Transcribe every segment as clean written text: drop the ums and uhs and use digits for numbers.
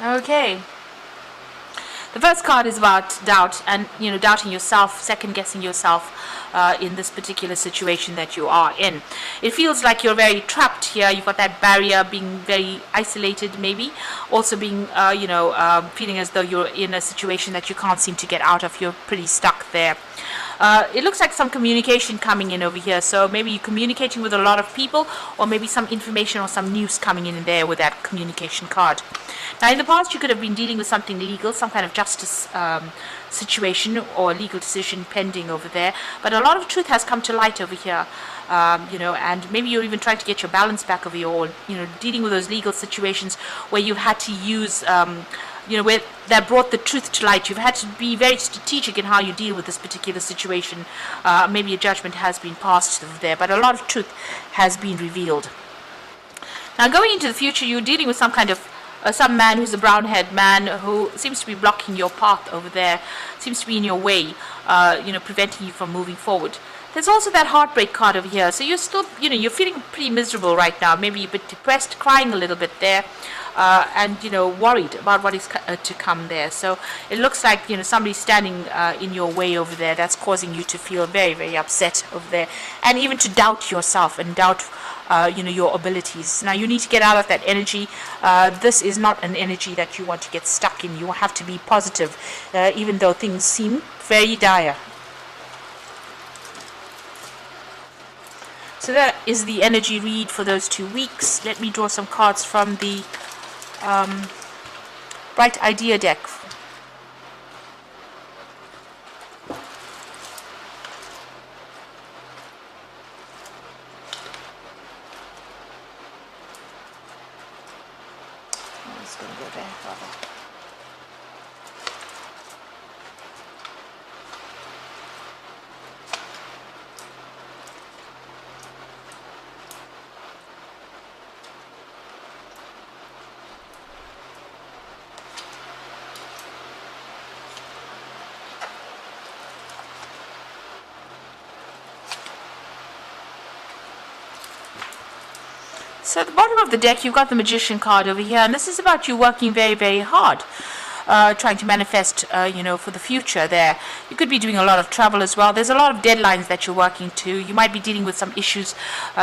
Okay. The first card is about doubt and, doubting yourself, second guessing yourself in this particular situation that you are in. It feels like you're very trapped here. You've got that barrier, being very isolated, maybe. Also being, feeling as though you're in a situation that you can't seem to get out of. You're pretty stuck there. It looks like some communication coming in over here. So maybe you're communicating with a lot of people, or maybe some information or some news coming in there with that communication card. Now, in the past, you could have been dealing with something legal, some kind of justice situation or legal decision pending over there. But a lot of truth has come to light over here, and maybe you're even trying to get your balance back over here, or, dealing with those legal situations where you've had to use, where that brought the truth to light. You've had to be very strategic in how you deal with this particular situation. Maybe a judgment has been passed over there, but a lot of truth has been revealed. Now, going into the future, you're dealing with some kind of some man who's a brown-haired man who seems to be blocking your path over there, seems to be in your way, preventing you from moving forward. There's also that heartbreak card over here. So you're still, you're feeling pretty miserable right now. Maybe a bit depressed, crying a little bit there, and, worried about what is to come there. So it looks like, somebody's standing in your way over there. That's causing you to feel very, very upset over there, and even to doubt yourself and doubt your abilities. Now, you need to get out of that energy. This is not an energy that you want to get stuck in. You have to be positive, even though things seem very dire. So that is the energy read for those 2 weeks. Let me draw some cards from the Bright Idea deck. So at the bottom of the deck, you've got the Magician card over here, and this is about you working very, very hard, trying to manifest, for the future there. You could be doing a lot of travel as well. There's a lot of deadlines that you're working to. You might be dealing with some issues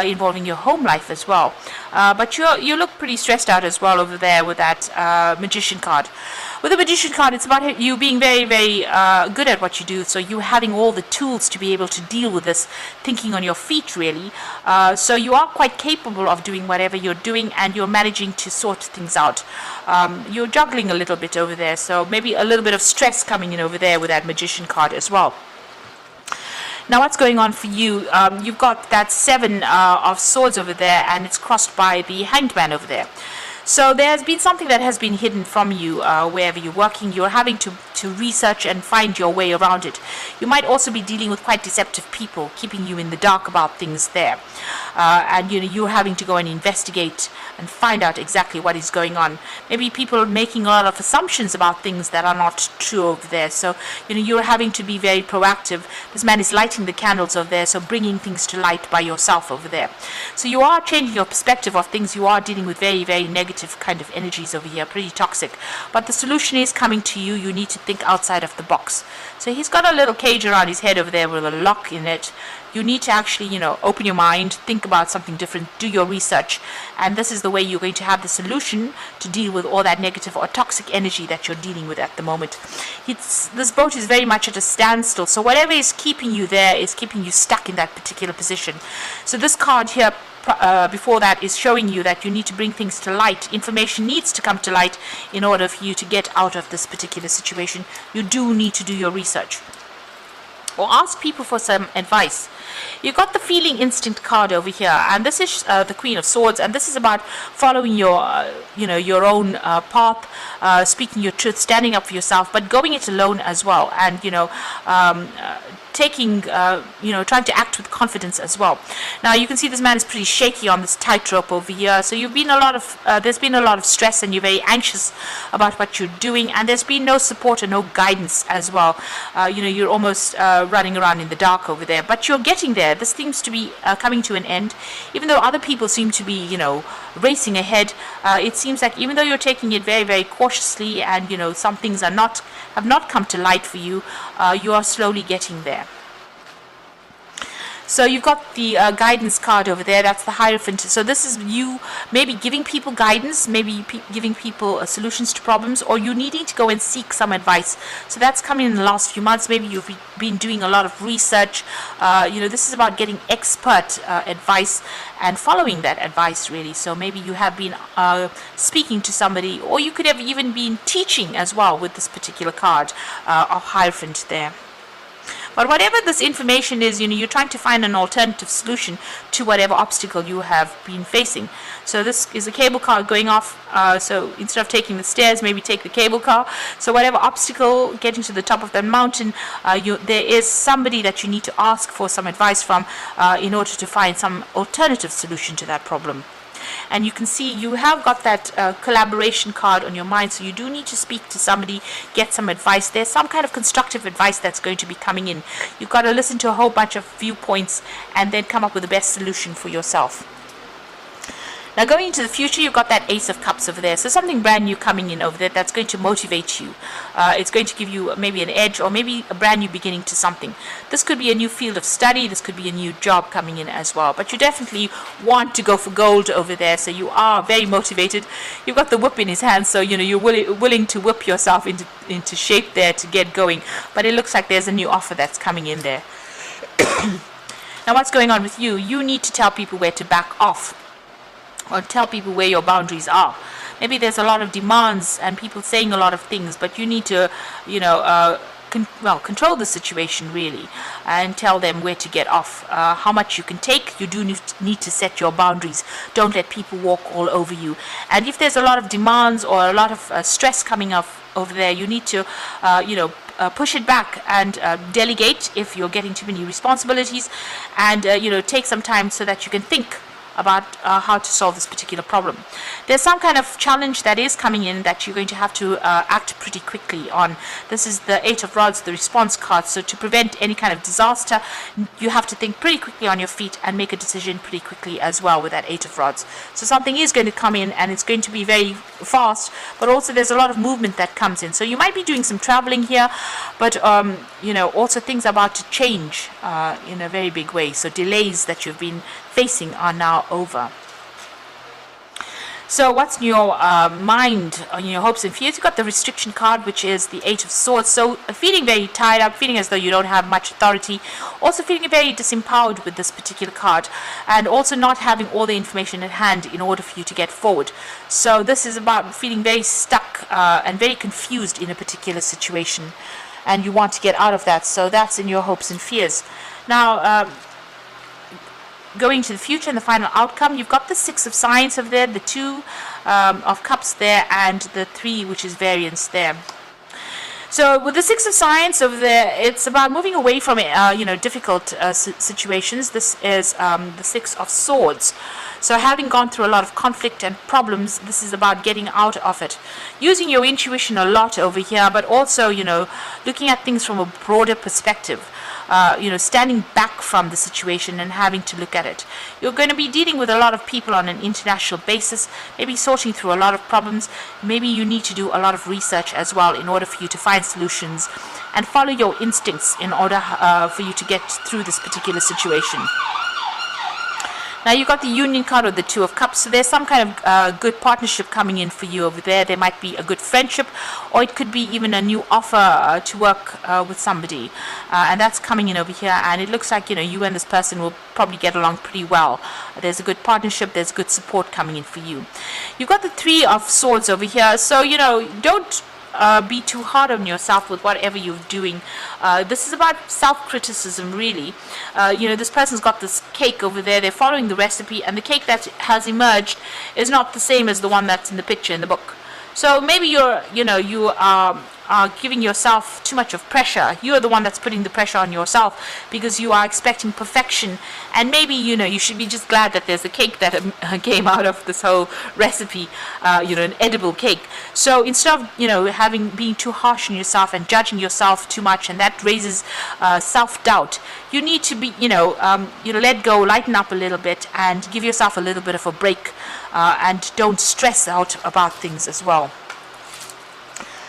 involving your home life as well. But you look pretty stressed out as well over there with that Magician card. With the Magician card, it's about you being very, very good at what you do. So you having all the tools to be able to deal with this, thinking on your feet, really. So you are quite capable of doing whatever you're doing, and you're managing to sort things out. You're juggling a little bit over there. So maybe a little bit of stress coming in over there with that Magician card as well. Now, what's going on for you? You've got that 7 of Swords over there, and it's crossed by the Hanged Man over there. So there has been something that has been hidden from you wherever you're working. You're having to research and find your way around it. You might also be dealing with quite deceptive people, keeping you in the dark about things there. And you're having to go and investigate and find out exactly what is going on. Maybe people are making a lot of assumptions about things that are not true over there. So you're having to be very proactive. This man is lighting the candles over there, so bringing things to light by yourself over there. So you are changing your perspective of things. You are dealing with very, very negative kind of energies over here, pretty toxic. But the solution is coming to you. You need to think outside of the box. So he's got a little cage around his head over there with a lock in it. You need to actually, open your mind, think about something different, do your research. And this is the way you're going to have the solution to deal with all that negative or toxic energy that you're dealing with at the moment. This boat is very much at a standstill. So whatever is keeping you there is keeping you stuck in that particular position. So this card here, before that, is showing you that you need to bring things to light. Information needs to come to light in order for you to get out of this particular situation. You do need to do your research, or ask people for some advice. You've got the Feeling Instinct card over here, and this is the Queen of Swords, and this is about following your own path, speaking your truth, standing up for yourself, but going it alone as well, and taking, trying to act with confidence as well. Now you can see this man is pretty shaky on this tightrope over here. So there's been a lot of stress, and you're very anxious about what you're doing, and there's been no support and no guidance as well. You're almost running around in the dark over there, but you're getting there. This seems to be coming to an end, even though other people seem to be, racing ahead. It seems like even though you're taking it very, very cautiously, and some things have not come to light for you, you are slowly getting there. So you've got the guidance card over there. That's the Hierophant. So this is you maybe giving people guidance, maybe giving people solutions to problems, or you needing to go and seek some advice. So that's coming in the last few months. Maybe you've been doing a lot of research. This is about getting expert advice and following that advice, really. So maybe you have been speaking to somebody, or you could have even been teaching as well with this particular card of Hierophant there. But whatever this information is, you're trying to find an alternative solution to whatever obstacle you have been facing. So this is a cable car going off. So instead of taking the stairs, maybe take the cable car. So whatever obstacle, getting to the top of that mountain, there is somebody that you need to ask for some advice from in order to find some alternative solution to that problem. And you can see you have got that collaboration card on your mind, so you do need to speak to somebody, get some advice. There's some kind of constructive advice that's going to be coming in. You've got to listen to a whole bunch of viewpoints and then come up with the best solution for yourself. Now going into the future, you've got that Ace of Cups over there. So something brand new coming in over there that's going to motivate you. It's going to give you maybe an edge, or maybe a brand new beginning to something. This could be a new field of study. This could be a new job coming in as well. But you definitely want to go for gold over there. So you are very motivated. You've got the whip in his hand. So, you're willing to whip yourself into shape there to get going. But it looks like there's a new offer that's coming in there. Now what's going on with you? You need to tell people where to back off, or tell people where your boundaries are. Maybe there's a lot of demands and people saying a lot of things, but you need to, control the situation really, and tell them where to get off, how much you can take. You do need to set your boundaries. Don't let people walk all over you. And if there's a lot of demands or a lot of stress coming up over there, you need to, push it back and delegate if you're getting too many responsibilities, and take some time so that you can think about how to solve this particular problem. There's some kind of challenge that is coming in that you're going to have to act pretty quickly on. This is the Eight of Rods, the response card. So to prevent any kind of disaster, you have to think pretty quickly on your feet and make a decision pretty quickly as well with that Eight of Rods. So something is going to come in, and it's going to be very fast, but also there's a lot of movement that comes in. So you might be doing some traveling here, but also things are about to change in a very big way. So delays that you've been facing are now over. So what's in your mind, on your hopes and fears? You've got the restriction card, which is the Eight of Swords. So feeling very tied up, feeling as though you don't have much authority, also feeling very disempowered with this particular card, and also not having all the information at hand in order for you to get forward. So this is about feeling very stuck and very confused in a particular situation, and you want to get out of that. So that's in your hopes and fears. Now, going to the future and the final outcome, you've got the Six of Science over there, the Two of Cups there, and the Three, which is variance there. So with the Six of Science over there, it's about moving away from difficult situations. This is the Six of Swords. So having gone through a lot of conflict and problems, this is about getting out of it. Using your intuition a lot over here, but also, looking at things from a broader perspective. Standing back from the situation and having to look at it. You're going to be dealing with a lot of people on an international basis, maybe sorting through a lot of problems. Maybe you need to do a lot of research as well in order for you to find solutions and follow your instincts in order for you to get through this particular situation. Now you've got the Union card or the Two of Cups, so there's some kind of good partnership coming in for you over there. There might be a good friendship, or it could be even a new offer to work with somebody, and that's coming in over here, and it looks like you and this person will probably get along pretty well. There's a good partnership, there's good support coming in for you. You've got the Three of Swords over here, so don't be too hard on yourself with whatever you're doing. This is about self-criticism, really. This person's got this cake over there. They're following the recipe, and the cake that has emerged is not the same as the one that's in the picture in the book. So maybe you are are giving yourself too much of pressure. You are the one that's putting the pressure on yourself because you are expecting perfection. And maybe, you should be just glad that there's a cake that came out of this whole recipe, an edible cake. So instead of, being too harsh on yourself and judging yourself too much, and that raises self-doubt, you need to be, let go, lighten up a little bit, and give yourself a little bit of a break, and don't stress out about things as well.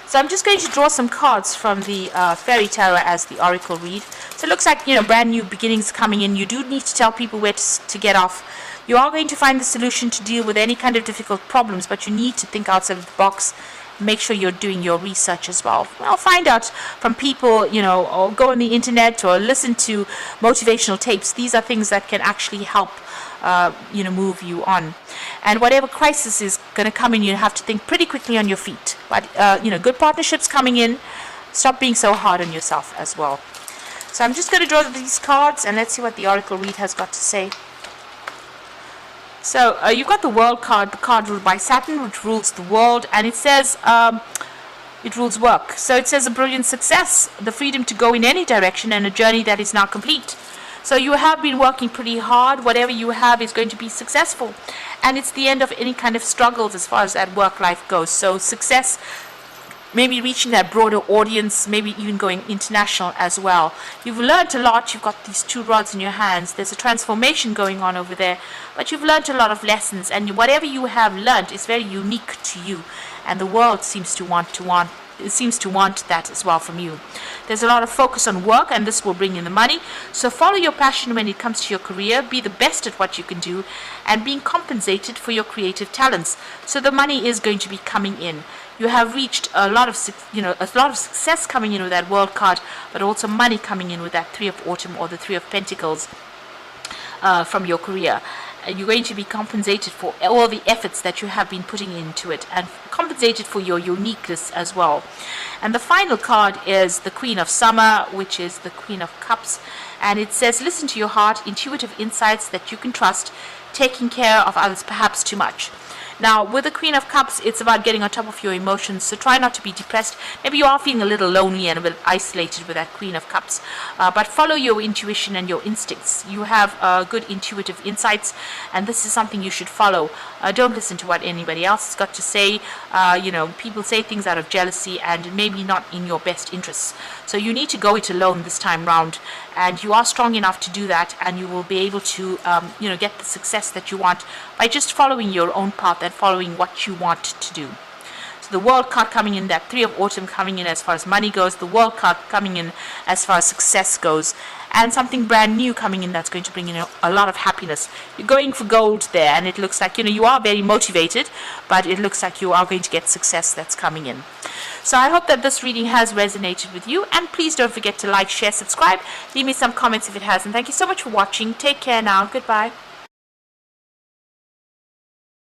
So I'm just going to draw some cards from the Fairy Tarot as the Oracle read. So it looks like, brand new beginnings coming in. You do need to tell people where to get off. You are going to find the solution to deal with any kind of difficult problems, but you need to think outside of the box. Make sure you're doing your research as well. Find out from people, or go on the internet or listen to motivational tapes. These are things that can actually help, move you on. And whatever crisis is going to come in, you have to think pretty quickly on your feet. But, good partnerships coming in. Stop being so hard on yourself as well. So I'm just going to draw these cards, and let's see what the Oracle read has got to say. So you've got the World card, the card ruled by Saturn, which rules the world, and it says it rules work. So it says a brilliant success, the freedom to go in any direction, and a journey that is now complete. So you have been working pretty hard. Whatever you have is going to be successful, and it's the end of any kind of struggles as far as that work life goes. So success, maybe reaching that broader audience, maybe even going international as well. You've learned a lot. You've got these 2 rods in your hands. There's a transformation going on over there, but you've learned a lot of lessons, and whatever you have learned is very unique to you, and the world seems to want that as well from you. There's a lot of focus on work, and this will bring in the money. So follow your passion when it comes to your career. Be the best at what you can do, and being compensated for your creative talents. So the money is going to be coming in. You have reached a lot of success coming in with that World card, but also money coming in with that 3 of Autumn or the 3 of Pentacles from your career. You're going to be compensated for all the efforts that you have been putting into it, and compensated for your uniqueness as well. And the final card is the Queen of Summer, which is the Queen of Cups, and it says, listen to your heart, intuitive insights that you can trust, taking care of others perhaps too much. Now, with the Queen of Cups, it's about getting on top of your emotions, so try not to be depressed. Maybe you are feeling a little lonely and a bit isolated with that Queen of Cups, but follow your intuition and your instincts. You have good intuitive insights, and this is something you should follow. Don't listen to what anybody else has got to say. People say things out of jealousy and maybe not in your best interests. So you need to go it alone this time round, and you are strong enough to do that, and you will be able to, get the success that you want by just following your own path and following what you want to do. So the World card coming in, that 3 of Autumn coming in as far as money goes, the World card coming in as far as success goes, and something brand new coming in that's going to bring in a lot of happiness. You're going for gold there, and it looks like, you are very motivated, but it looks like you are going to get success that's coming in. So I hope that this reading has resonated with you, and please don't forget to like, share, subscribe, leave me some comments if it has, and thank you so much for watching. Take care now. Goodbye.